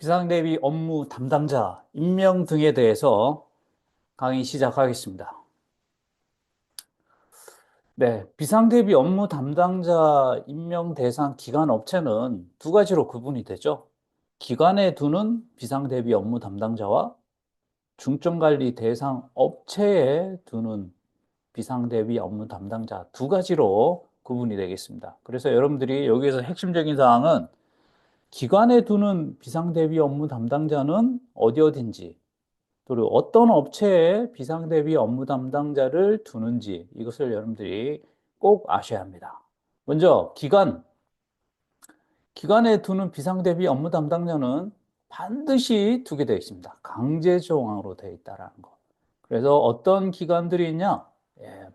비상대비 업무 담당자 임명 등에 대해서 강의 시작하겠습니다. 네, 비상대비 업무 담당자 임명 대상 기관 업체는 두 가지로 구분이 되죠. 기관에 두는 비상대비 업무 담당자와 중점관리 대상 업체에 두는 비상대비 업무 담당자 두 가지로 구분이 되겠습니다. 그래서 여러분들이 여기에서 핵심적인 사항은 기관에 두는 비상대비 업무 담당자는 어딘지, 그리고 어떤 업체에 비상대비 업무 담당자를 두는지 이것을 여러분들이 꼭 아셔야 합니다. 먼저 기관에 두는 비상대비 업무 담당자는 반드시 두게 되어 있습니다. 강제 조항으로 되어 있다라는 거. 그래서 어떤 기관들이 있냐?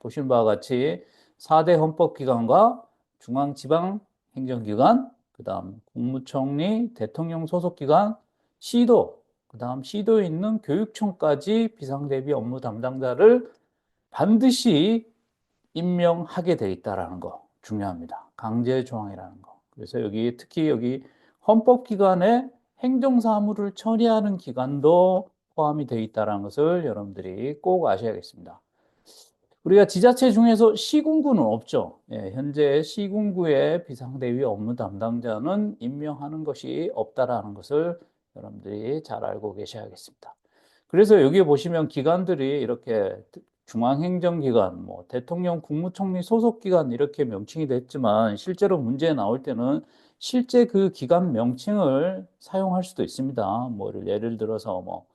보시는 바와 같이 4대 헌법기관과 중앙지방행정기관, 그다음 국무총리, 대통령 소속기관, 시도, 그다음 시도에 있는 교육청까지 비상대비 업무 담당자를 반드시 임명하게 돼 있다라는 거 중요합니다. 강제 조항이라는 거. 그래서 특히 여기 헌법기관에 행정사무를 처리하는 기관도 포함이 되어 있다는 것을 여러분들이 꼭 아셔야겠습니다. 우리가 지자체 중에서 시군구는 없죠. 현재 시군구의 비상대위 업무 담당자는 임명하는 것이 없다라는 것을 여러분들이 잘 알고 계셔야겠습니다. 그래서 여기에 보시면 기관들이 이렇게 중앙행정기관, 뭐 대통령, 국무총리 소속기관 이렇게 명칭이 됐지만 실제로 문제 나올 때는 실제 그 기관 명칭을 사용할 수도 있습니다. 뭐 예를 들어서 뭐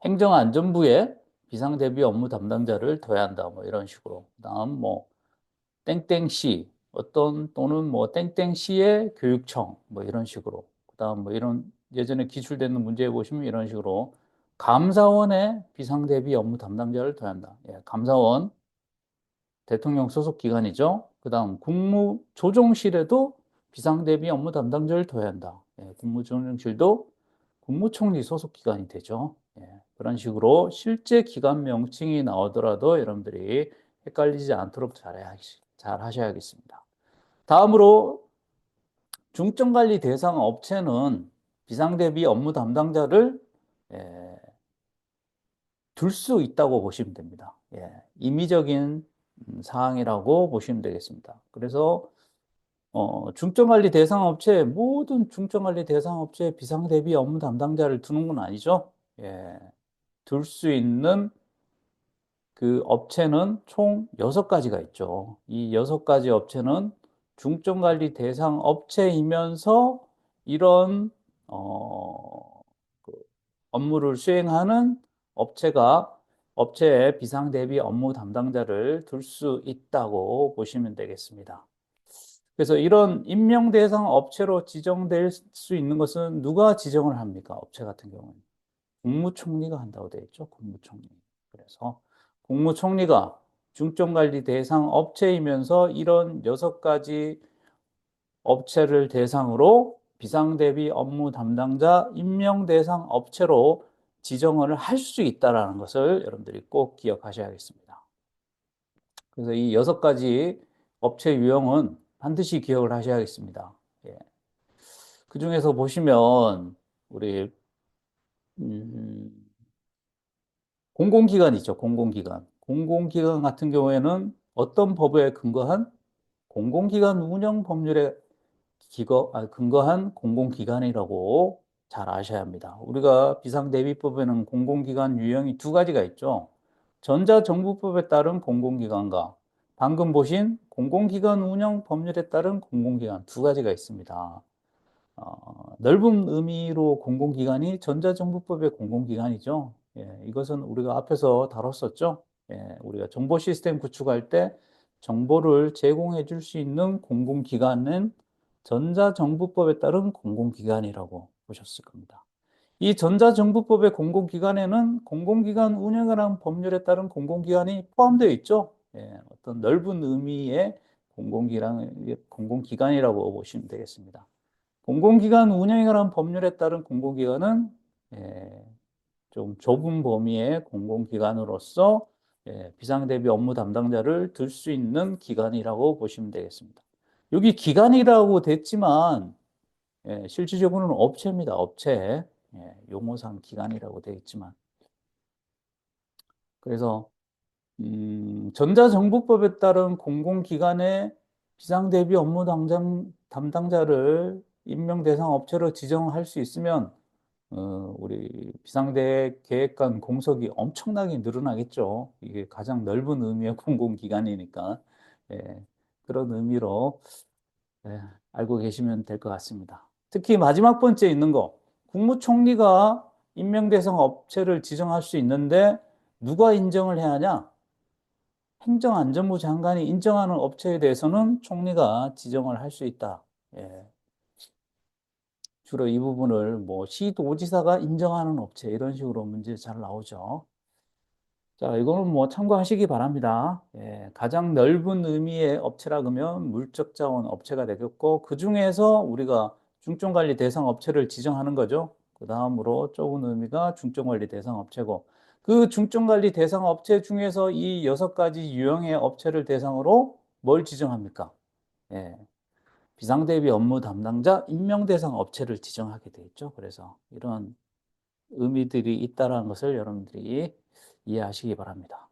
행정안전부에 비상대비 업무 담당자를 둬야 한다. 뭐 이런 식으로. 그다음 뭐 땡땡시 또는 뭐 땡땡시의 교육청 뭐 이런 식으로. 그다음 뭐 이런 예전에 기출되는 문제에 보시면 이런 식으로 감사원에 비상대비 업무 담당자를 둬야 한다. 감사원 대통령 소속 기관이죠. 그다음 국무조정실에도 비상대비 업무 담당자를 둬야 한다. 국무조정실도 국무총리 소속 기관이 되죠. 그런 식으로 실제 기관 명칭이 나오더라도 여러분들이 헷갈리지 않도록 잘 하셔야겠습니다. 다음으로 중점관리 대상 업체는 비상대비 업무 담당자를 둘 수 있다고 보시면 됩니다. 임의적인 사항이라고 보시면 되겠습니다. 그래서 중점관리 대상 업체 모든 중점관리 대상 업체 비상대비 업무 담당자를 두는 건 아니죠. 둘 수 있는 그 업체는 총 6가지가 있죠. 이 6가지 업체는 중점관리 대상 업체이면서 이런 그 업무를 수행하는 업체의 비상대비 업무 담당자를 둘 수 있다고 보시면 되겠습니다. 그래서 이런 임명 대상 업체로 지정될 수 있는 것은 누가 지정을 합니까? 업체 같은 경우는 국무총리가 한다고 되어 있죠. 국무총리. 그래서 국무총리가 중점관리 대상 업체이면서 이런 6가지 업체를 대상으로 비상대비 업무 담당자 임명 대상 업체로 지정을 할 수 있다는 것을 여러분들이 꼭 기억하셔야겠습니다. 그래서 이 6가지 업체 유형은 반드시 기억을 하셔야겠습니다. 그 중에서 보시면 우리 음, 공공기관 있죠. 공공기관. 공공기관 같은 경우에는 어떤 법에 근거한 공공기관 운영 법률에 근거한 공공기관이라고 잘 아셔야 합니다. 우리가 비상대비법에는 공공기관 유형이 두 가지가 있죠. 전자정부법에 따른 공공기관과 방금 보신 공공기관 운영 법률에 따른 공공기관 두 가지가 있습니다. 넓은 의미로 공공기관이 전자정부법의 공공기관이죠. 이것은 우리가 앞에서 다뤘었죠. 우리가 정보 시스템 구축할 때 정보를 제공해 줄 수 있는 공공기관은 전자정부법에 따른 공공기관이라고 보셨을 겁니다. 이 전자정부법의 공공기관에는 공공기관 운영에 관한 법률에 따른 공공기관이 포함되어 있죠. 어떤 넓은 의미의 공공기관이라고 보시면 되겠습니다. 공공기관 운영에 관한 법률에 따른 공공기관은 좀 좁은 범위의 공공기관으로서 비상대비 업무 담당자를 들 수 있는 기관이라고 보시면 되겠습니다. 여기 기관이라고 됐지만 예, 실질적으로는 업체입니다. 업체. 예, 용어상 기관이라고 되어 있지만. 그래서 전자정부법에 따른 공공기관의 비상대비 업무 담당자를 임명 대상 업체로 지정할 수 있으면 우리 비상대 계획관 공석이 엄청나게 늘어나겠죠. 이게 가장 넓은 의미의 공공기관이니까. 예, 그런 의미로 예, 알고 계시면 될 것 같습니다. 특히 마지막 번째 있는 거, 국무총리가 임명 대상 업체를 지정할 수 있는데 누가 인정을 해야 하냐? 행정안전부 장관이 인정하는 업체에 대해서는 총리가 지정을 할 수 있다. 예, 주로 이 부분을 뭐 시도지사가 인정하는 업체 이런 식으로 문제 잘 나오죠. 자, 이거는 뭐 참고하시기 바랍니다. 예, 가장 넓은 의미의 업체라 그러면 물적 자원 업체가 되겠고 그 중에서 우리가 중점관리 대상 업체를 지정하는 거죠. 그 다음으로 좁은 의미가 중점관리 대상 업체고 그 중점관리 대상 업체 중에서 이 6가지 유형의 업체를 대상으로 뭘 지정합니까? 예, 비상대비 업무 담당자 임명 대상 업체를 지정하게 돼 있죠. 그래서 이런 의미들이 있다는 것을 여러분들이 이해하시기 바랍니다.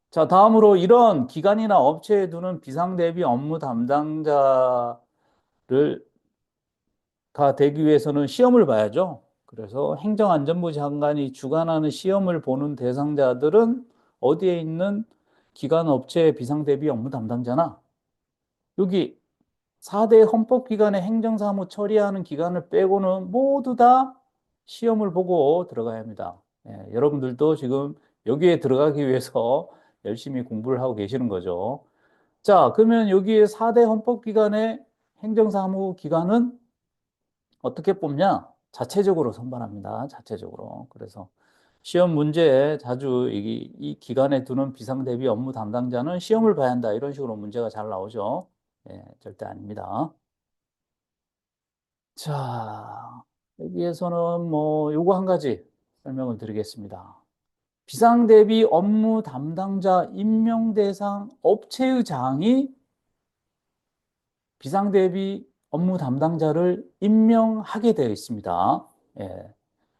자, 다음으로 이런 기관이나 업체에 두는 비상대비 업무 담당자를 가 되기 위해서는 시험을 봐야죠. 그래서 행정안전부 장관이 주관하는 시험을 보는 대상자들은 어디에 있는 기관, 업체 비상대비 업무 담당자나 여기 4대 헌법기관의 행정사무 처리하는 기관을 빼고는 모두 다 시험을 보고 들어가야 합니다. 예, 여러분들도 지금 여기에 들어가기 위해서 열심히 공부를 하고 계시는 거죠. 자, 그러면 여기에 4대 헌법기관의 행정사무기관은 어떻게 뽑냐? 자체적으로 선발합니다. 자체적으로. 그래서 시험 문제에 자주 이 기관에 두는 비상대비 업무 담당자는 시험을 봐야 한다. 이런 식으로 문제가 잘 나오죠. 예, 절대 아닙니다. 자, 여기에서는 뭐 요거 한 가지 설명을 드리겠습니다. 비상대비 업무 담당자 임명 대상 업체의 장이 비상대비 업무 담당자를 임명하게 되어 있습니다. 예,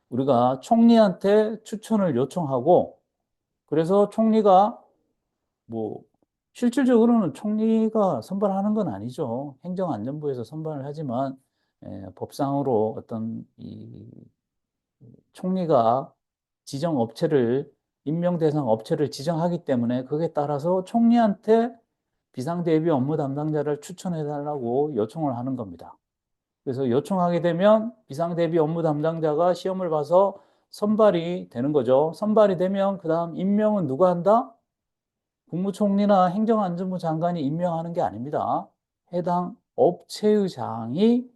우리가 총리한테 추천을 요청하고 그래서 총리가 뭐 실질적으로는 총리가 선발하는 건 아니죠. 행정안전부에서 선발을 하지만 법상으로 어떤 이 총리가 지정 업체를 임명 대상 업체를 지정하기 때문에 그에 따라서 총리한테 비상대비 업무 담당자를 추천해 달라고 요청을 하는 겁니다. 그래서 요청하게 되면 비상대비 업무 담당자가 시험을 봐서 선발이 되는 거죠. 선발이 되면 그 다음 임명은 누가 한다? 국무총리나 행정안전부 장관이 임명하는 게 아닙니다. 해당 업체의 장이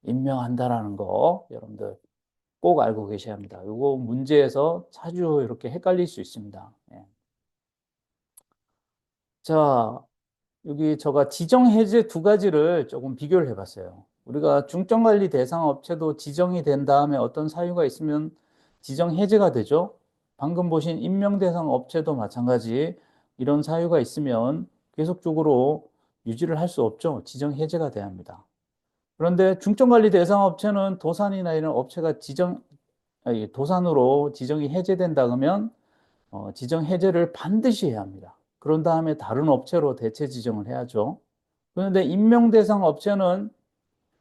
임명한다라는 거 여러분들 꼭 알고 계셔야 합니다. 이거 문제에서 자주 이렇게 헷갈릴 수 있습니다. 예. 자, 여기 제가 지정 해제 두 가지를 조금 비교를 해봤어요. 우리가 중점관리 대상 업체도 지정이 된 다음에 어떤 사유가 있으면 지정 해제가 되죠. 방금 보신 임명 대상 업체도 마찬가지 이런 사유가 있으면 계속적으로 유지를 할 수 없죠. 지정 해제가 돼야 합니다. 그런데 중점관리 대상 업체는 도산이나 이런 업체가 도산으로 지정이 해제된다 그러면 지정 해제를 반드시 해야 합니다. 그런 다음에 다른 업체로 대체 지정을 해야죠. 그런데 임명 대상 업체는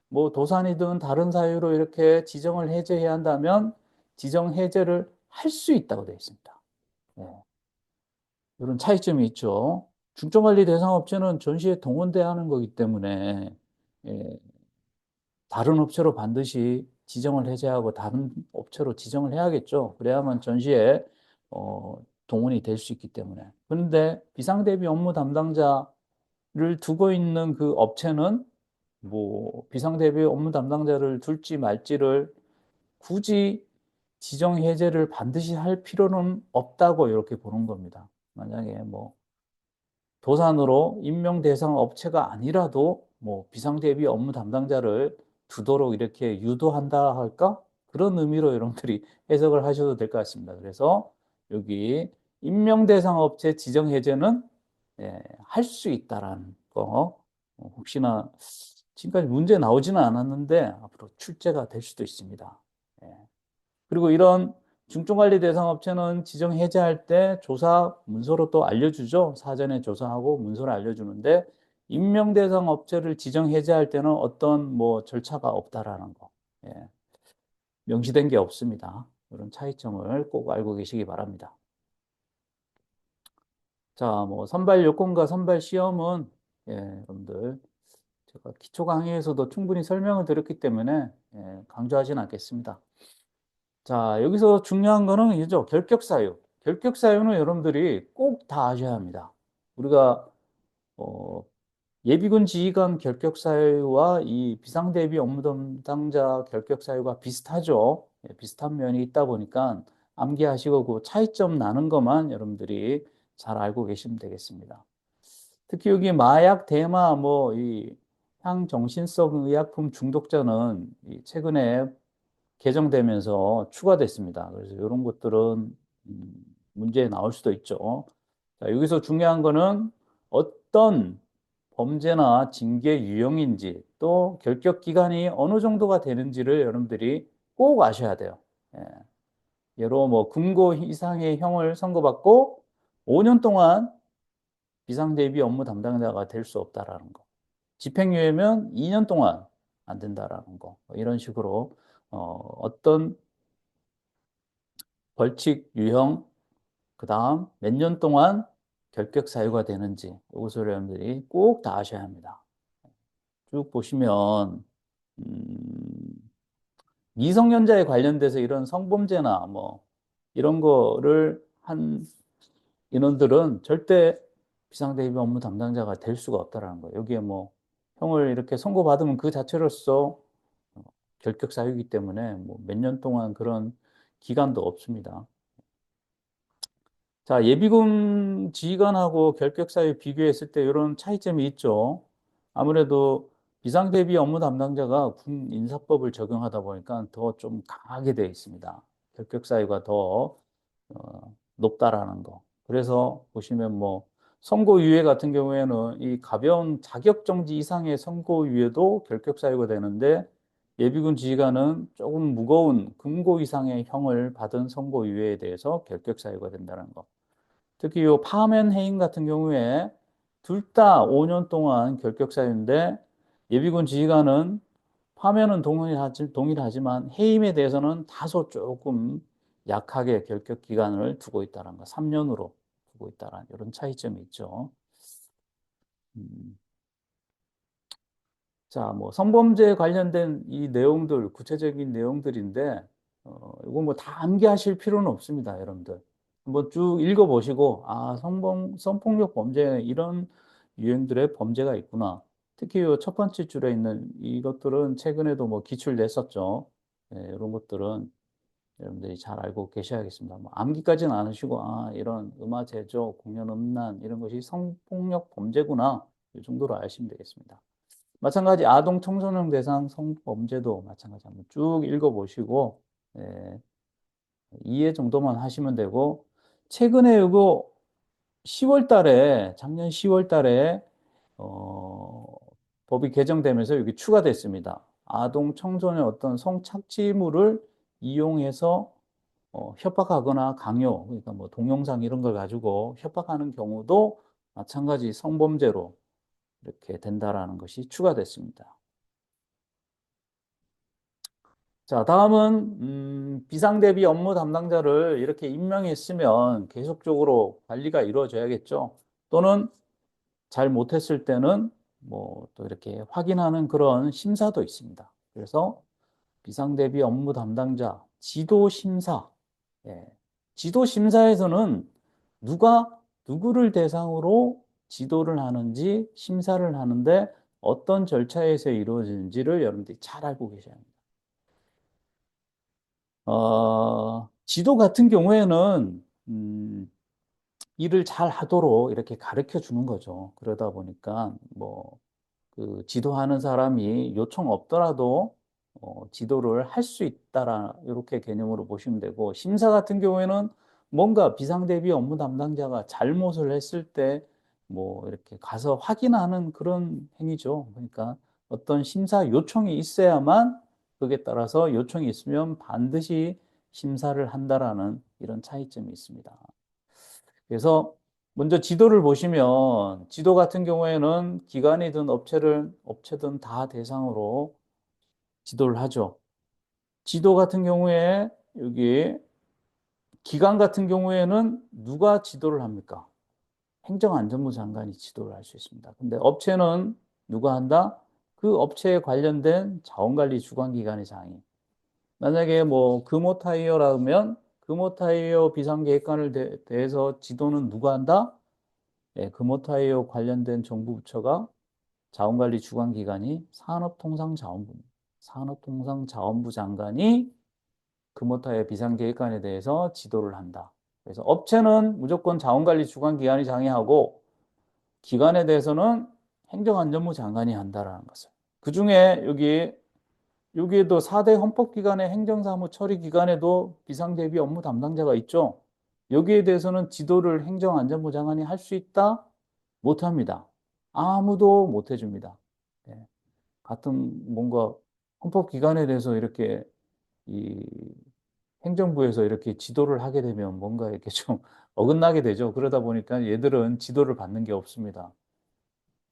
뭐 도산이든 다른 사유로 이렇게 지정을 해제해야 한다면 지정 해제를 할 수 있다고 되어 있습니다. 네, 이런 차이점이 있죠. 중점관리 대상 업체는 전시에 동원돼야 하는 거기 때문에 예, 다른 업체로 반드시 지정을 해제하고 다른 업체로 지정을 해야겠죠. 그래야만 전시에 동원이 될 수 있기 때문에. 그런데 비상대비 업무 담당자를 두고 있는 그 업체는 뭐 비상대비 업무 담당자를 둘지 말지를 굳이 지정 해제를 반드시 할 필요는 없다고 이렇게 보는 겁니다. 만약에 뭐 도산으로 임명 대상 업체가 아니라도 뭐 비상대비 업무 담당자를 두도록 이렇게 유도한다 할까? 그런 의미로 여러분들이 해석을 하셔도 될 것 같습니다. 그래서 여기 임명 대상 업체 지정 해제는 할 수 있다라는 거 혹시나 지금까지 문제 나오지는 않았는데 앞으로 출제가 될 수도 있습니다. 예. 그리고 이런 중증관리 대상 업체는 지정 해제할 때 조사 문서로 또 알려주죠. 사전에 조사하고 문서를 알려주는데 임명 대상 업체를 지정 해제할 때는 어떤 뭐 절차가 없다라는 거. 예. 명시된 게 없습니다. 이런 차이점을 꼭 알고 계시기 바랍니다. 자, 뭐 선발 요건과 선발 시험은 예, 여러분들 제가 기초 강의에서도 충분히 설명을 드렸기 때문에 예, 강조하지는 않겠습니다. 자, 여기서 중요한 거는 이죠. 결격 사유. 결격 사유는 여러분들이 꼭 다 아셔야 합니다. 우리가 어, 예비군 지휘관 결격 사유와 이 비상대비 업무 담당자 결격 사유가 비슷하죠. 예, 비슷한 면이 있다 보니까 암기하시고 그 차이점 나는 것만 여러분들이 잘 알고 계시면 되겠습니다. 특히 여기 마약, 대마, 뭐, 이 향정신성 의약품 중독자는 이 최근에 개정되면서 추가됐습니다. 그래서 이런 것들은 문제 나올 수도 있죠. 자, 여기서 중요한 거는 어떤 범죄나 징계 유형인지 또 결격 기간이 어느 정도가 되는지를 여러분들이 꼭 아셔야 돼요. 예. 예로 뭐 금고 이상의 형을 선고받고 5년 동안 비상대비 업무 담당자가 될 수 없다라는 거. 집행유예면 2년 동안 안 된다라는 거. 뭐 이런 식으로 어떤 벌칙 유형, 그 다음 몇 년 동안 결격 사유가 되는지 이것을 여러분들이 꼭 다 아셔야 합니다. 쭉 보시면 미성년자에 관련돼서 이런 성범죄나 뭐 이런 거를 한 인원들은 절대 비상대비 업무 담당자가 될 수가 없다라는 거예요. 여기에 뭐 형을 이렇게 선고받으면 그 자체로서 결격 사유이기 때문에 뭐 몇 년 동안 그런 기간도 없습니다. 자, 예비군 지휘관하고 결격 사유 비교했을 때 이런 차이점이 있죠. 아무래도 비상대비 업무 담당자가 군 인사법을 적용하다 보니까 더 좀 강하게 되어 있습니다. 결격 사유가 더 높다라는 거. 그래서 보시면 뭐 선고유예 같은 경우에는 이 가벼운 자격정지 이상의 선고유예도 결격 사유가 되는데 예비군 지휘관은 조금 무거운 금고 이상의 형을 받은 선고유예에 대해서 결격 사유가 된다는 거. 특히 요 파면 해임 같은 경우에 둘 다 5년 동안 결격 사유인데 예비군 지휘관은 파면은 동일하지만 해임에 대해서는 다소 조금 약하게 결격 기간을 두고 있다는 거, 3년으로 두고 있다는 이런 차이점이 있죠. 음. 자, 뭐 성범죄에 관련된 이 내용들, 구체적인 내용들인데 이거 뭐 다 암기하실 필요는 없습니다, 여러분들. 한번 쭉 읽어보시고 아, 성폭력 범죄 이런 유형들의 범죄가 있구나. 특히 첫 번째 줄에 있는 이것들은 최근에도 뭐 기출 냈었죠. 네, 이런 것들은 여러분들이 잘 알고 계셔야겠습니다. 뭐 암기까지는 않으시고 아, 이런 음화 제조, 공연 음란 이런 것이 성폭력 범죄구나. 이 정도로 아시면 되겠습니다. 마찬가지 아동 청소년 대상 성범죄도 마찬가지 한번 쭉 읽어보시고 예, 이해 정도만 하시면 되고 최근에 이거 10월 달에 작년 10월 달에 어, 법이 개정되면서 여기 추가됐습니다. 아동 청소년 어떤 성착취물을 이용해서 협박하거나 강요, 그러니까 뭐 동영상 이런 걸 가지고 협박하는 경우도 마찬가지 성범죄로 이렇게 된다라는 것이 추가됐습니다. 자, 다음은 비상대비 업무 담당자를 이렇게 임명했으면 계속적으로 관리가 이루어져야겠죠. 또는 잘 못했을 때는 뭐 또 이렇게 확인하는 그런 심사도 있습니다. 그래서 비상대비 업무 담당자 지도심사, 예. 지도심사에서는 누가 누구를 대상으로 지도를 하는지 심사를 하는데 어떤 절차에서 이루어지는지를 여러분들이 잘 알고 계셔야 합니다. 지도 같은 경우에는 일을 잘 하도록 이렇게 가르쳐 주는 거죠. 그러다 보니까 뭐 그 지도하는 사람이 요청 없더라도 지도를 할 수 있다라 이렇게 개념으로 보시면 되고 심사 같은 경우에는 뭔가 비상대비 업무 담당자가 잘못을 했을 때 뭐 이렇게 가서 확인하는 그런 행위죠. 그러니까 어떤 심사 요청이 있어야만 그에 따라서 요청이 있으면 반드시 심사를 한다라는 이런 차이점이 있습니다. 그래서 먼저 지도를 보시면 지도 같은 경우에는 기관이든 업체든 다 대상으로 지도를 하죠. 지도 같은 경우에 여기 기관 같은 경우에는 누가 지도를 합니까? 행정안전부 장관이 지도를 할 수 있습니다. 근데 업체는 누가 한다? 그 업체에 관련된 자원관리 주관기관의 장이. 만약에 뭐 금호타이어라면 금호타이어 비상계획관을 대해서 지도는 누가 한다? 예, 금호타이어 관련된 정부 부처가 자원관리 주관기관이 산업통상자원부 장관이 금호타이어 비상계획관에 대해서 지도를 한다. 그래서 업체는 무조건 자원관리 주관기관이 장애하고 기관에 대해서는 행정안전부 장관이 한다라는 것을. 그중에 여기에도 4대 헌법기관의 행정사무 처리기관에도 비상대비 업무 담당자가 있죠. 여기에 대해서는 지도를 행정안전부 장관이 할 수 있다? 못합니다. 아무도 못 해줍니다. 예, 같은 뭔가 헌법기관에 대해서 이렇게 이 행정부에서 이렇게 지도를 하게 되면 뭔가 이렇게 좀 어긋나게 되죠. 그러다 보니까 얘들은 지도를 받는 게 없습니다.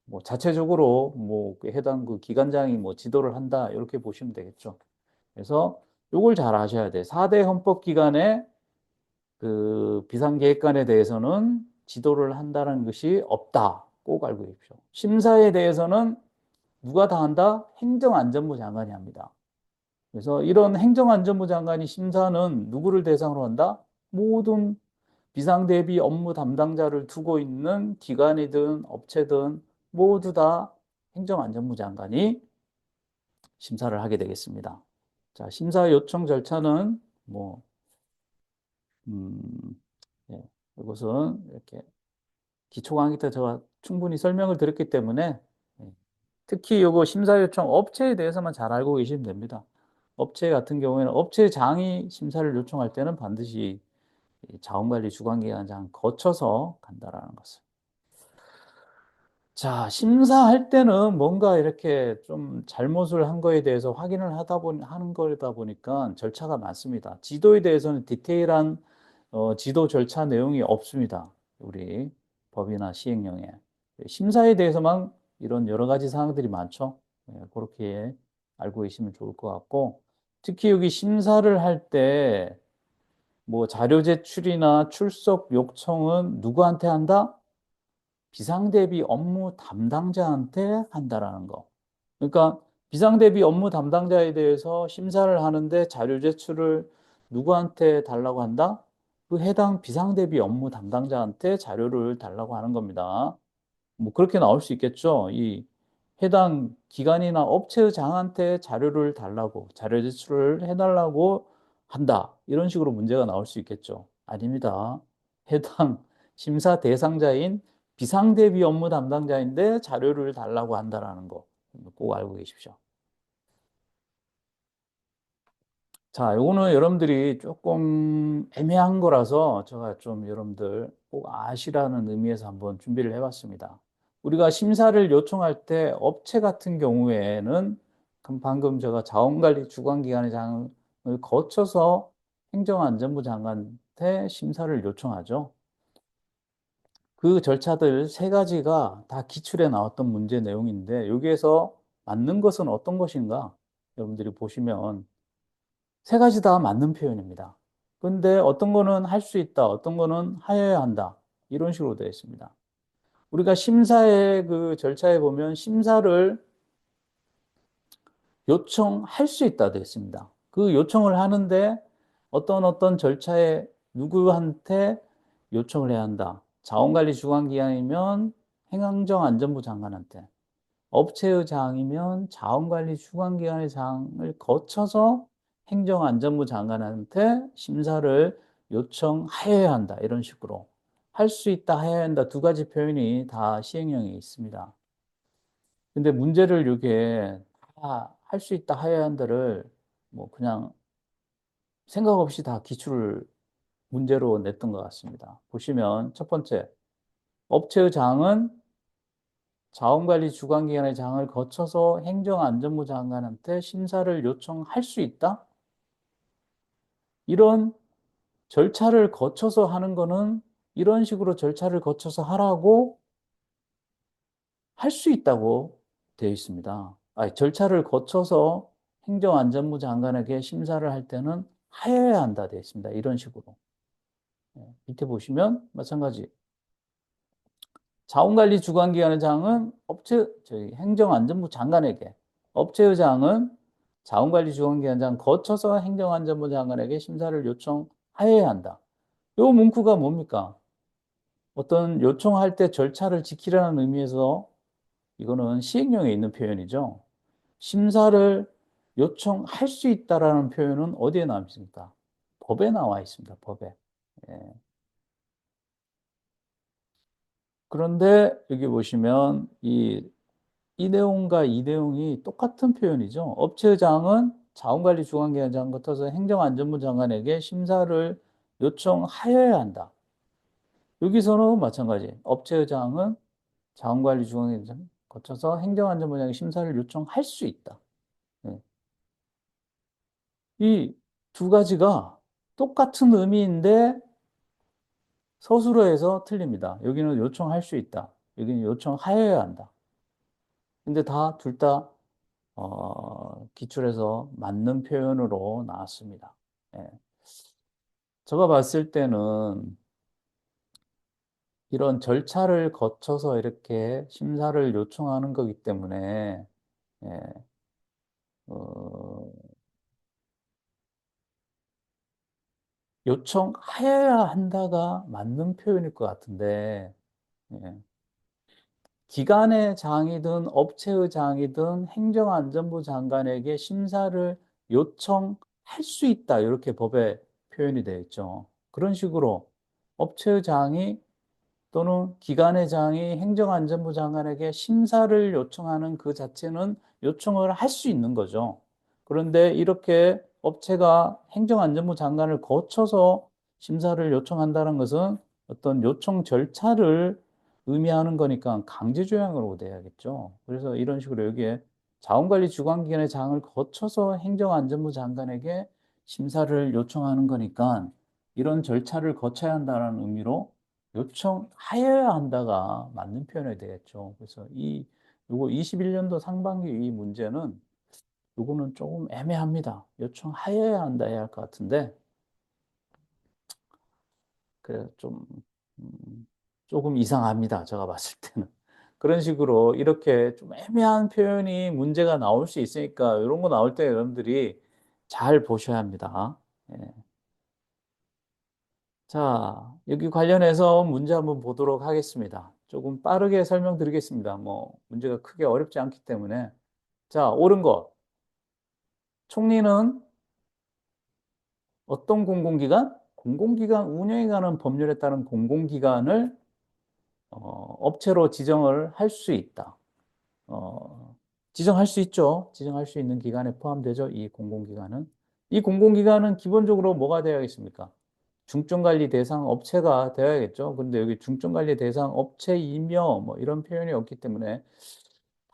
뭐 자체적으로 뭐그 해당 그 기관장이 뭐 지도를 한다 이렇게 보시면 되겠죠. 그래서 요걸 잘 아셔야 돼. 4대 헌법기관의 그 비상계획관에 대해서는 지도를 한다는 것이 없다. 꼭 알고 계십시오. 심사에 대해서는 누가 다 한다? 행정안전부 장관이 합니다. 그래서 이런 행정안전부 장관이 심사는 누구를 대상으로 한다? 모든 비상대비 업무 담당자를 두고 있는 기관이든 업체든 모두 다 행정안전부 장관이 심사를 하게 되겠습니다. 자, 심사 요청 절차는 뭐, 음, 예, 이것은 이렇게 기초 강의 때 제가 충분히 설명을 드렸기 때문에 예, 특히 이거 심사 요청 업체에 대해서만 잘 알고 계시면 됩니다. 업체 같은 경우에는 업체장이 심사를 요청할 때는 반드시 자원관리 주관기관장 거쳐서 간다라는 것을. 자, 심사할 때는 뭔가 이렇게 좀 잘못을 한 거에 대해서 확인을 하는 거다 보니까 절차가 많습니다. 지도에 대해서는 디테일한 지도 절차 내용이 없습니다. 우리 법이나 시행령에. 심사에 대해서만 이런 여러 가지 사항들이 많죠. 그렇게 알고 계시면 좋을 것 같고, 특히 여기 심사를 할 때 뭐 자료 제출이나 출석 요청은 누구한테 한다? 비상대비 업무 담당자한테 한다라는 거. 그러니까 비상대비 업무 담당자에 대해서 심사를 하는데 자료 제출을 누구한테 달라고 한다? 그 해당 비상대비 업무 담당자한테 자료를 달라고 하는 겁니다. 뭐 그렇게 나올 수 있겠죠. 이 해당 기관이나 업체의 장한테 자료를 달라고, 자료 제출을 해달라고 한다. 이런 식으로 문제가 나올 수 있겠죠. 아닙니다. 해당 심사 대상자인 비상대비 업무 담당자인데 자료를 달라고 한다라는 거 꼭 알고 계십시오. 자, 요거는 여러분들이 조금 애매한 거라서 제가 좀 여러분들 꼭 아시라는 의미에서 한번 준비를 해봤습니다. 우리가 심사를 요청할 때 업체 같은 경우에는 방금 제가 자원관리 주관기관의 장을 거쳐서 행정안전부 장관한테 심사를 요청하죠. 그 절차들 세 가지가 다 기출에 나왔던 문제 내용인데 여기에서 맞는 것은 어떤 것인가? 여러분들이 보시면 세 가지 다 맞는 표현입니다. 근데 어떤 거는 할 수 있다, 어떤 거는 하여야 한다. 이런 식으로 되어 있습니다. 우리가 심사의 그 절차에 보면 심사를 요청할 수 있다 되어 있습니다. 그 요청을 하는데 어떤 절차에 누구한테 요청을 해야 한다. 자원관리 주관기관이면 행정안전부 장관한테, 업체의 장이면 자원관리 주관기관의 장을 거쳐서 행정안전부 장관한테 심사를 요청하여야 한다. 이런 식으로. 할 수 있다, 하여야 한다. 두 가지 표현이 다 시행령에 있습니다. 근데 문제를 이게 다 할 수 있다, 하여야 한다를 뭐 그냥 생각 없이 다 기출을 문제로 냈던 것 같습니다. 보시면 첫 번째, 업체의 장은 자원관리 주관기관의 장을 거쳐서 행정안전부 장관한테 심사를 요청할 수 있다? 이런 절차를 거쳐서 하는 거는 이런 식으로 절차를 거쳐서 하라고 할 수 있다고 되어 있습니다. 아니, 절차를 거쳐서 행정안전부 장관에게 심사를 할 때는 하여야 한다 되어 있습니다. 이런 식으로. 밑에 보시면 마찬가지. 자원관리 주관기관의 장은 행정안전부 장관에게, 업체의 장은 자원관리 주관기관 장 거쳐서 행정안전부 장관에게 심사를 요청하여야 한다. 이 문구가 뭡니까? 어떤 요청할 때 절차를 지키라는 의미에서 이거는 시행령에 있는 표현이죠. 심사를 요청할 수 있다라는 표현은 어디에 나와 있습니까? 법에 나와 있습니다. 법에. 예. 그런데 여기 보시면 이 내용과 이 내용이 똑같은 표현이죠. 업체장은 자원관리 주관기관장 같아서 행정안전부 장관에게 심사를 요청하여야 한다. 여기서는 마찬가지. 업체장은 자원관리 주관기관장 거쳐서 행정안전부 장관에게 심사를 요청할 수 있다. 네. 이 두 가지가 똑같은 의미인데 서술어 해서 틀립니다. 여기는 요청할 수 있다. 여기는 요청하여야 한다. 근데 둘 다, 기출에서 맞는 표현으로 나왔습니다. 예. 제가 봤을 때는 이런 절차를 거쳐서 이렇게 심사를 요청하는 거기 때문에, 예, 어, 요청하여야 한다가 맞는 표현일 것 같은데, 예. 기관의 장이든 업체의 장이든 행정안전부 장관에게 심사를 요청할 수 있다. 이렇게 법에 표현이 되어 있죠. 그런 식으로 업체의 장이 또는 기관의 장이 행정안전부 장관에게 심사를 요청하는 그 자체는 요청을 할 수 있는 거죠. 그런데 이렇게 업체가 행정안전부 장관을 거쳐서 심사를 요청한다는 것은 어떤 요청 절차를 의미하는 거니까 강제조약으로 돼야겠죠. 그래서 이런 식으로 여기에 자원관리 주관기관의 장을 거쳐서 행정안전부 장관에게 심사를 요청하는 거니까 이런 절차를 거쳐야 한다는 의미로 요청하여야 한다가 맞는 표현이 되겠죠. 그래서 요거 21년도 상반기 이 문제는 요거는 조금 애매합니다. 요청하여야 한다 해야 할 것 같은데, 그래, 조금 이상합니다. 제가 봤을 때는. 그런 식으로 이렇게 좀 애매한 표현이 문제가 나올 수 있으니까 이런 거 나올 때 여러분들이 잘 보셔야 합니다. 예. 자, 여기 관련해서 문제 한번 보도록 하겠습니다. 조금 빠르게 설명드리겠습니다. 문제가 크게 어렵지 않기 때문에. 자, 옳은 것. 총리는 어떤 공공기관? 공공기관 운영에 관한 법률에 따른 공공기관을 업체로 지정을 할 수 있다. 지정할 수 있죠. 지정할 수 있는 기관에 포함되죠. 이 공공기관은. 이 공공기관은 기본적으로 뭐가 되어야겠습니까? 중증관리 대상 업체가 되어야겠죠. 근데 여기 중증관리 대상 업체이며 뭐 이런 표현이 없기 때문에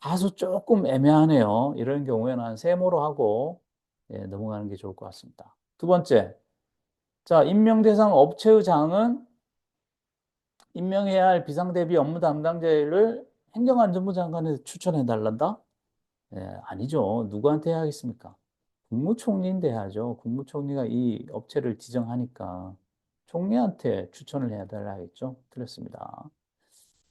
다소 조금 애매하네요. 이런 경우에는 한 세모로 하고 넘어가는 게 좋을 것 같습니다. 두 번째, 자, 임명 대상 업체의 장은 임명해야 할 비상대비 업무 담당자를 행정안전부 장관에 추천해 달란다? 아니죠. 누구한테 해야겠습니까? 국무총리인데 해야죠. 국무총리가 이 업체를 지정하니까 총리한테 추천을 해야 달라겠죠. 틀렸습니다.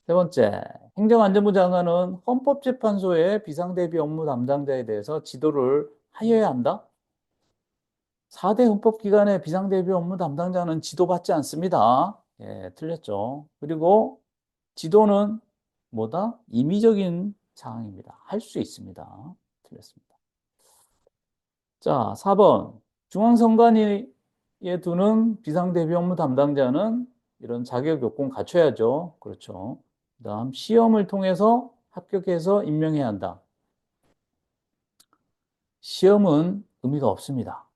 세 번째, 행정안전부 장관은 헌법재판소의 비상대비 업무 담당자에 대해서 지도를 하여야 한다? 4대 헌법기관의 비상대비 업무 담당자는 지도받지 않습니다. 틀렸죠. 그리고 지도는 뭐다? 임의적인 사항입니다. 할 수 있습니다. 틀렸습니다. 자, 4번. 중앙선관위에 두는 비상대비 업무 담당자는 이런 자격 요건 갖춰야죠. 그렇죠. 그다음 시험을 통해서 합격해서 임명해야 한다. 시험은 의미가 없습니다.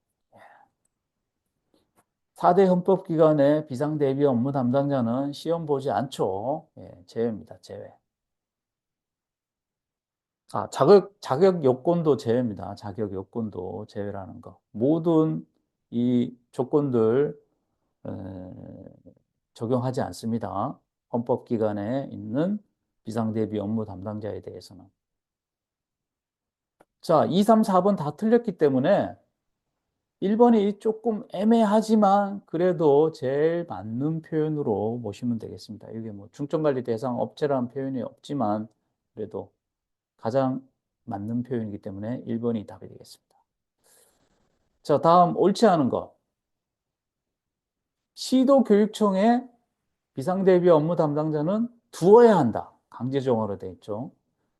4대 헌법기관의 비상대비 업무 담당자는 시험 보지 않죠. 제외입니다. 제외. 자격 요건도 제외입니다. 자격 요건도 제외라는 거. 모든 이 조건들, 에, 적용하지 않습니다. 헌법기관에 있는 비상대비 업무 담당자에 대해서는. 자, 2, 3, 4번 다 틀렸기 때문에 1번이 조금 애매하지만 그래도 제일 맞는 표현으로 보시면 되겠습니다. 이게 뭐 중점관리 대상 업체라는 표현이 없지만 그래도 가장 맞는 표현이기 때문에 1번이 답이 되겠습니다. 자, 다음 옳지 않은 거. 시도교육청에 비상대비 업무 담당자는 두어야 한다. 강제정으로 돼 있죠.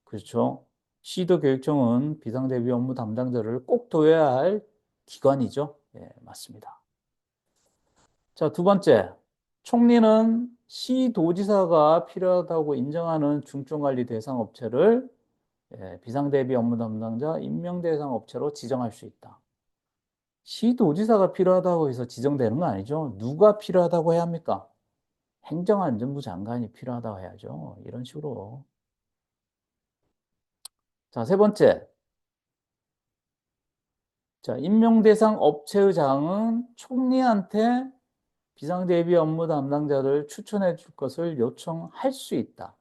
그렇죠. 시도교육청은 비상대비 업무 담당자를 꼭 둬야 할 기관이죠. 예, 맞습니다. 자, 두 번째. 총리는 시도지사가 필요하다고 인정하는 중증관리 대상 업체를 비상대비 업무 담당자 임명 대상 업체로 지정할 수 있다. 시도지사가 필요하다고 해서 지정되는 거 아니죠? 누가 필요하다고 해야 합니까? 행정안전부 장관이 필요하다고 해야죠. 이런 식으로. 자, 세 번째. 자, 임명 대상 업체의장은 총리한테 비상대비 업무 담당자를 추천해 줄 것을 요청할 수 있다.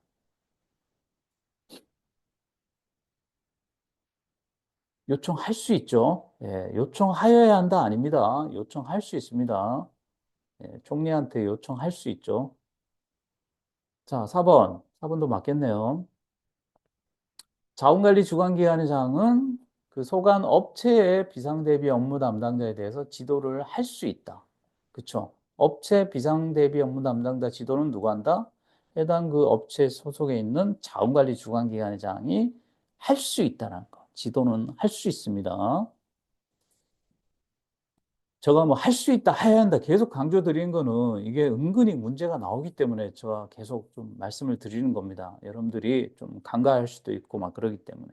요청할 수 있죠. 예, 요청하여야 한다 아닙니다. 요청할 수 있습니다. 예, 총리한테 요청할 수 있죠. 자, 4번. 4번도 맞겠네요. 자원관리 주관기관장은 그 소관 업체의 비상대비 업무 담당자에 대해서 지도를 할 수 있다. 그쵸? 업체 비상대비 업무 담당자 지도는 누가 한다? 해당 그 업체 소속에 있는 자원관리 주관기관장이 할 수 있다는 거. 지도는 할 수 있습니다. 제가 뭐 할 수 있다, 해야 한다 계속 강조드리는 거는 이게 은근히 문제가 나오기 때문에 제가 계속 좀 말씀을 드리는 겁니다. 여러분들이 좀 간과할 수도 있고 막 그러기 때문에.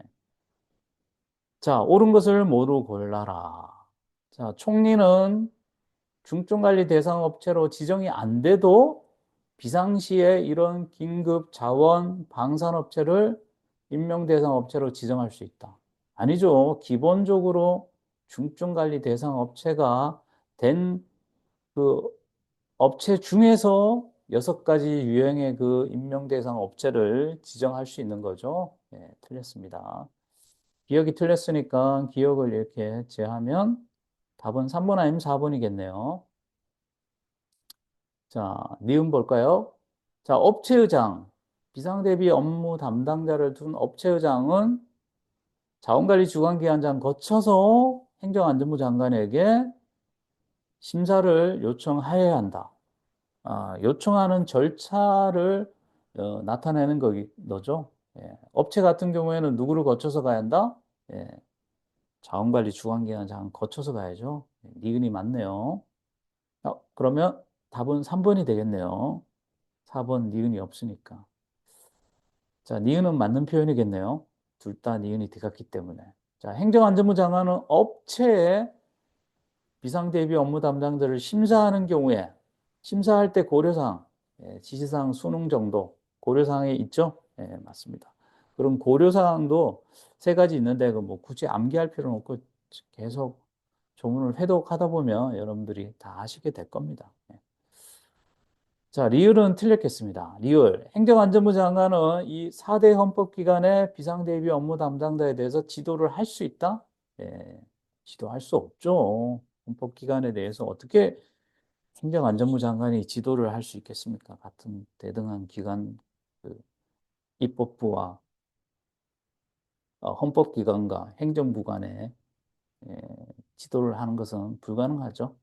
자, 옳은 것을 모두 골라라. 자, 총리는 중증관리 대상 업체로 지정이 안 돼도 비상시에 이런 긴급 자원 방산 업체를 임명 대상 업체로 지정할 수 있다. 아니죠. 기본적으로 중증관리 대상 업체가 된 그 업체 중에서 6가지 유형의 그 임명 대상 업체를 지정할 수 있는 거죠. 예, 틀렸습니다. 기억이 틀렸으니까 기억을 이렇게 제하면 답은 3번 아니면 4번이겠네요. 자, 니은 볼까요? 자, 업체의장. 비상대비 업무 담당자를 둔 업체의장은 자원관리 주관기관장 거쳐서 행정안전부 장관에게 심사를 요청하여야 한다. 요청하는 절차를 나타내는 거죠. 예. 업체 같은 경우에는 누구를 거쳐서 가야 한다? 예. 자원관리 주관기관장 거쳐서 가야죠. 니은이 맞네요. 그러면 답은 3번이 되겠네요. 4번 니은이 없으니까. 자, 니은은 맞는 표현이겠네요. 둘 다 니은이 들어갔기 때문에. 자, 행정안전부 장관은 업체에 비상대비 업무 담당자를 심사하는 경우에 심사할 때 고려사항, 지시사항 수능 정도 고려사항에 있죠? 예, 맞습니다. 그럼 고려사항도 세 가지 있는데 그 뭐 굳이 암기할 필요는 없고 계속 조문을 회독하다 보면 여러분들이 다 아시게 될 겁니다. 예. 자, 리을은 틀렸겠습니다. 리을. 행정안전부 장관은 이 4대 헌법기관의 비상대비 업무 담당자에 대해서 지도를 할 수 있다? 예, 지도할 수 없죠. 헌법기관에 대해서 어떻게 행정안전부 장관이 지도를 할 수 있겠습니까? 같은 대등한 기관, 그 입법부와 헌법기관과 행정부 간에 예, 지도를 하는 것은 불가능하죠.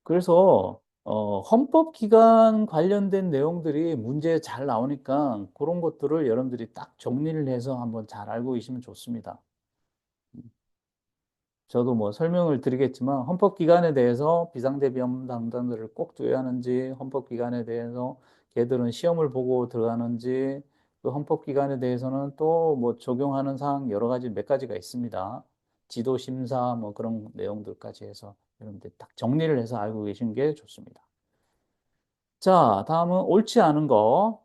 그래서 헌법기관 관련된 내용들이 문제에 잘 나오니까 그런 것들을 여러분들이 딱 정리를 해서 한번 잘 알고 계시면 좋습니다. 저도 뭐 설명을 드리겠지만 헌법기관에 대해서 비상대비업 담당자를 꼭 둬야 하는지, 헌법기관에 대해서 걔들은 시험을 보고 들어가는지, 그 헌법기관에 대해서는 또 뭐 적용하는 사항 여러 가지 몇 가지가 있습니다. 지도심사 뭐 그런 내용들까지 해서 여러분들 딱 정리를 해서 알고 계시는 게 좋습니다. 자, 다음은 옳지 않은 거.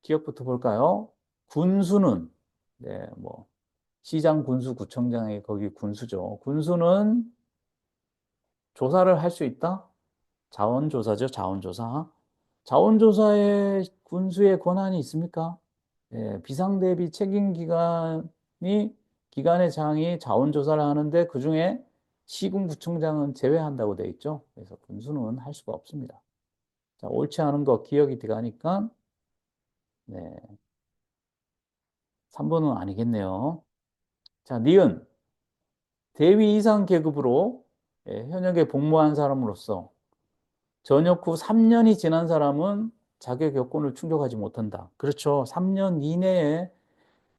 기억부터 볼까요? 군수는, 네, 뭐, 시장 군수, 구청장이 거기 군수죠. 군수는 조사를 할 수 있다? 자원조사죠, 자원조사. 자원조사에 군수의 권한이 있습니까? 예, 비상대비 책임기관이, 기관의 장이 자원조사를 하는데 그중에 시군구청장은 제외한다고 돼 있죠. 그래서 군수는 할 수가 없습니다. 자, 옳지 않은 거 기억이 들어가니까, 네, 3번은 아니겠네요. 자, 니은. 대위 이상 계급으로 예, 현역에 복무한 사람으로서 전역 후 3년이 지난 사람은 자격 요건을 충족하지 못한다. 그렇죠. 3년 이내에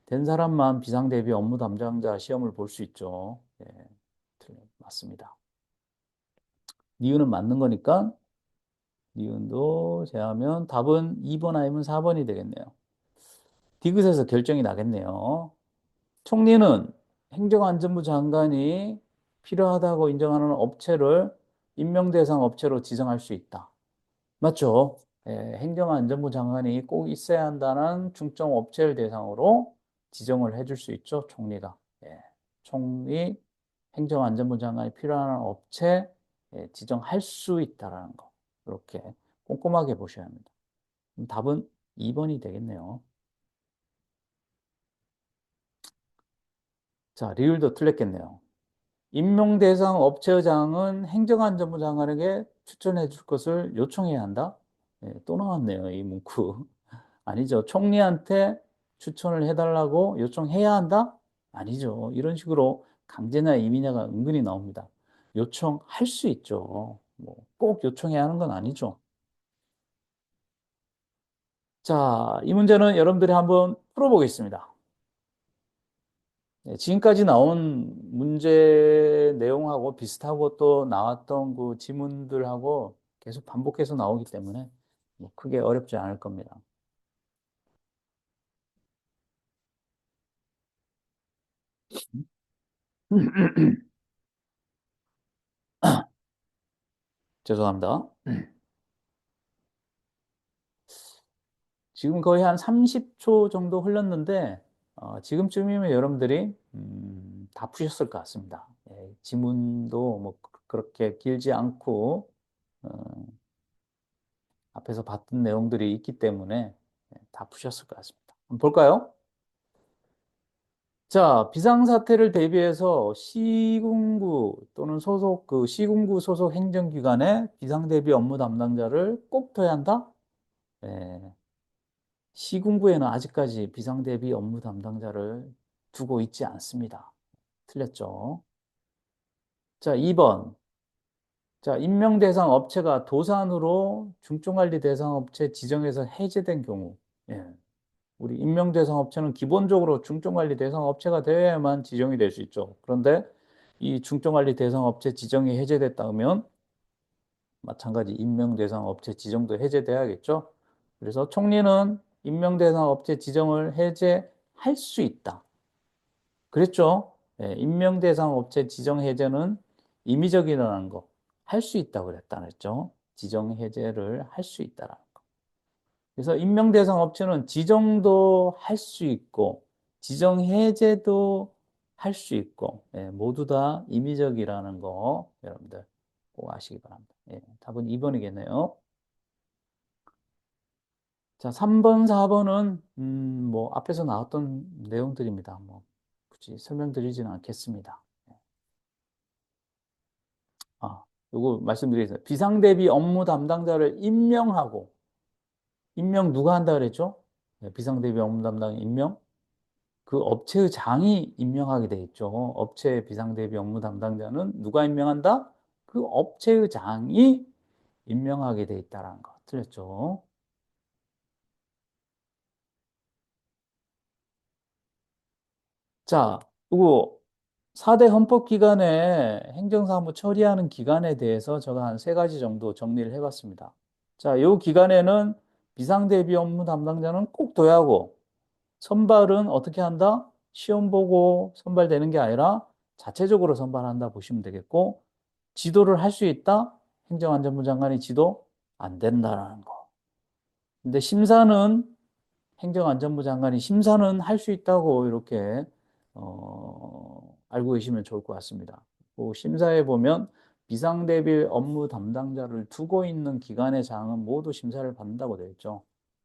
된 사람만 비상대비 업무 담당자 시험을 볼 수 있죠. 예, 맞습니다. 니은은 맞는 거니까 니은도 제하면 답은 2번 아니면 4번이 되겠네요. 디귿에서 결정이 나겠네요. 총리는 행정안전부 장관이 필요하다고 인정하는 업체를 임명 대상 업체로 지정할 수 있다. 맞죠? 예, 행정안전부 장관이 꼭 있어야 한다는 중점 업체를 대상으로 지정을 해줄 수 있죠, 총리가. 예, 총리, 행정안전부 장관이 필요한 업체 지정할 수 있다라는 거. 이렇게 꼼꼼하게 보셔야 합니다. 답은 2번이 되겠네요. 자, 리을도 틀렸겠네요. 임명 대상 업체장은 행정안전부 장관에게 추천해 줄 것을 요청해야 한다? 예, 또 나왔네요, 이 문구. 아니죠. 총리한테 추천을 해달라고 요청해야 한다? 아니죠. 이런 식으로 강제나 임의냐가 은근히 나옵니다. 요청할 수 있죠. 뭐 꼭 요청해야 하는 건 아니죠. 자, 이 문제는 여러분들이 한번 풀어보겠습니다. 네, 지금까지 나온 문제 내용하고 비슷하고 또 나왔던 그 지문들하고 계속 반복해서 나오기 때문에 뭐 크게 어렵지 않을 겁니다. 죄송합니다. 지금 거의 한 30초 정도 흘렀는데, 지금쯤이면 여러분들이, 다 푸셨을 것 같습니다. 예, 지문도 뭐 그렇게 길지 않고, 어, 앞에서 봤던 내용들이 있기 때문에 다 푸셨을 것 같습니다. 한번 볼까요? 자, 비상사태를 대비해서 시군구 또는 소속, 그 시군구 소속 행정기관에 비상대비 업무 담당자를 꼭 둬야 한다? 예, 시군구에는 아직까지 비상대비 업무 담당자를 두고 있지 않습니다. 틀렸죠. 자, 2번. 자, 임명 대상 업체가 도산으로 중증관리 대상 업체 지정에서 해제된 경우. 예. 우리 임명 대상 업체는 기본적으로 중증관리 대상 업체가 되어야만 지정이 될 수 있죠. 그런데 이 중증관리 대상 업체 지정이 해제됐다면 마찬가지 임명 대상 업체 지정도 해제돼야겠죠. 그래서 총리는 임명 대상 업체 지정을 해제할 수 있다. 그랬죠? 예, 임명 대상 업체 지정 해제는 임의적이라는 거 할 수 있다고 그랬죠. 지정 해제를 할 수 있다라는 거. 그래서 임명 대상 업체는 지정도 할 수 있고 지정 해제도 할 수 있고 모두 다 임의적이라는 거 여러분들 꼭 아시기 바랍니다. 예, 답은 2번이겠네요. 자, 3번, 4번은 뭐 앞에서 나왔던 내용들입니다. 뭐 굳이 설명드리지는 않겠습니다. 아, 요거 말씀드리겠습니다. 비상대비 업무 담당자를 임명하고 임명 누가 한다 그랬죠? 네, 비상대비 업무 담당 임명 그 업체의 장이 임명하게 돼 있죠. 업체 비상대비 업무 담당자는 누가 임명한다? 그 업체의 장이 임명하게 돼 있다라는 거 틀렸죠? 자, 그리고 4대 헌법기관의 행정사무 처리하는 기관에 대해서 제가 한 세 가지 정도 정리를 해봤습니다. 자, 이 기관에는 비상대비 업무 담당자는 꼭 둬야 하고, 선발은 어떻게 한다? 시험 보고 선발되는 게 아니라 자체적으로 선발한다 보시면 되겠고, 지도를 할 수 있다? 행정안전부 장관이 지도 안 된다라는 거. 근데 심사는 행정안전부 장관이 심사는 할 수 있다고 이렇게 알고 계시면 좋을 것 같습니다. 그 심사에 보면 비상대비 업무 담당자를 두고 있는 기관의 장은 모두 심사를 받는다고 되어 있죠.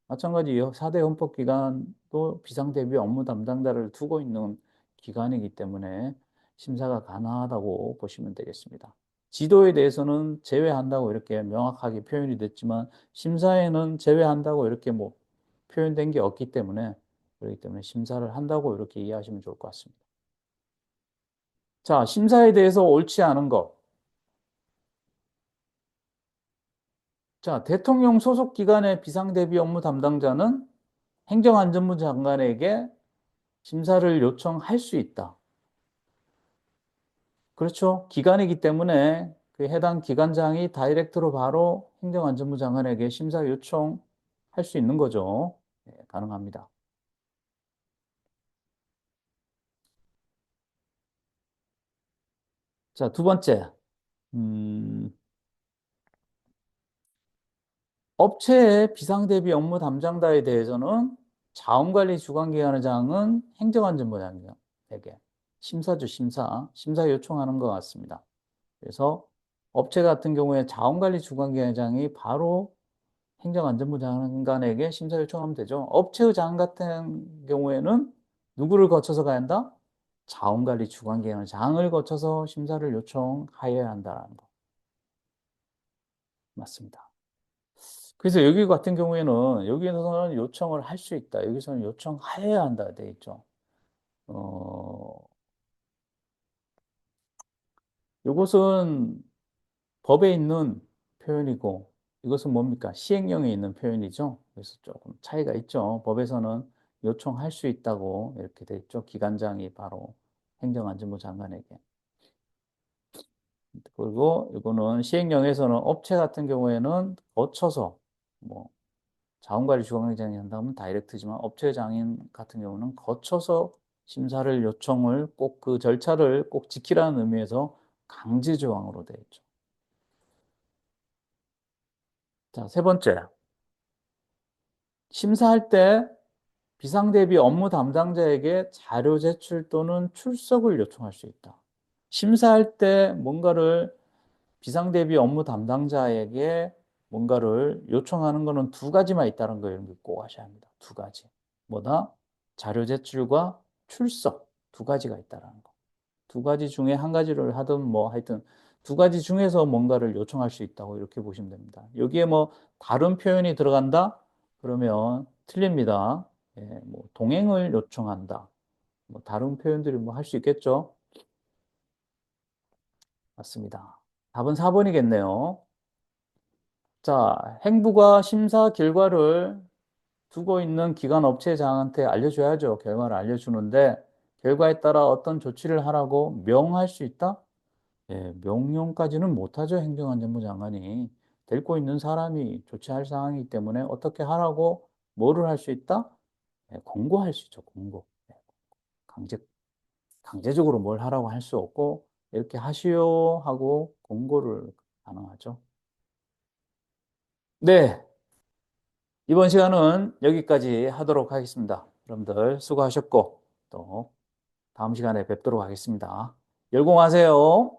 마찬가지 4대 헌법기관도 비상대비 업무 담당자를 두고 있는 기관이기 때문에 심사가 가능하다고 보시면 되겠습니다. 지도에 대해서는 제외한다고 이렇게 명확하게 표현이 됐지만 심사에는 제외한다고 이렇게 뭐 표현된 게 없기 때문에 그렇기 때문에 심사를 한다고 이렇게 이해하시면 좋을 것 같습니다. 자, 심사에 대해서 옳지 않은 것. 자, 대통령 소속 기관의 비상대비 업무 담당자는 행정안전부 장관에게 심사를 요청할 수 있다. 그렇죠. 기관이기 때문에 그 해당 기관장이 다이렉트로 바로 행정안전부 장관에게 심사 요청할 수 있는 거죠. 네, 가능합니다. 자, 두 번째. 음, 업체의 비상대비 업무 담당자에 대해서는 자원관리 주관기관장은 행정안전부장에게 심사 요청하는 것 같습니다. 그래서 업체 같은 경우에 자원관리 주관기관장이 바로 행정안전부 장관에게 심사 요청하면 되죠. 업체의 장 같은 경우에는 누구를 거쳐서 가야 한다? 자원관리 주관기관장을 거쳐서 심사를 요청하여야 한다는 거 맞습니다. 그래서 여기 같은 경우에는 여기서는 요청을 할 수 있다. 여기서는 요청하여야 한다 돼 있죠. 어, 이것은 법에 있는 표현이고 이것은 뭡니까? 시행령에 있는 표현이죠. 그래서 조금 차이가 있죠. 법에서는 요청할 수 있다고 이렇게 돼 있죠. 기관장이 바로 행정안전부 장관에게. 그리고 이거는 시행령에서는 업체 같은 경우에는 거쳐서 뭐 자원관리 주관장이 한다면 다이렉트지만 업체 장인 같은 경우는 거쳐서 심사를 요청을 꼭 그 절차를 꼭 지키라는 의미에서 강제 조항으로 되어 있죠. 자, 세 번째. 심사할 때 비상대비 업무 담당자에게 자료 제출 또는 출석을 요청할 수 있다. 심사할 때 뭔가를 비상대비 업무 담당자에게 뭔가를 요청하는 거는 두 가지만 있다는 거 여러분 꼭 아셔야 합니다. 두 가지. 뭐다? 자료 제출과 출석 두 가지가 있다는 거. 두 가지 중에 한 가지를 하든 뭐 하여튼 두 가지 중에서 뭔가를 요청할 수 있다고 이렇게 보시면 됩니다. 여기에 뭐 다른 표현이 들어간다? 그러면 틀립니다. 예, 뭐 동행을 요청한다. 뭐 다른 표현들이 뭐 할 수 있겠죠? 맞습니다. 답은 4번이겠네요. 자, 행부가 심사 결과를 두고 있는 기관 업체장한테 알려줘야죠. 결과를 알려주는데 결과에 따라 어떤 조치를 하라고 명할 수 있다? 예, 명령까지는 못하죠. 행정안전부 장관이. 데리고 있는 사람이 조치할 상황이기 때문에 어떻게 하라고 뭐를 할 수 있다? 예, 공고할 수 있죠. 공고. 예, 강제, 강제적으로 뭘 하라고 할 수 없고 이렇게 하시오 하고 공고를 가능하죠. 네, 이번 시간은 여기까지 하도록 하겠습니다. 여러분들 수고하셨고 또 다음 시간에 뵙도록 하겠습니다. 열공하세요.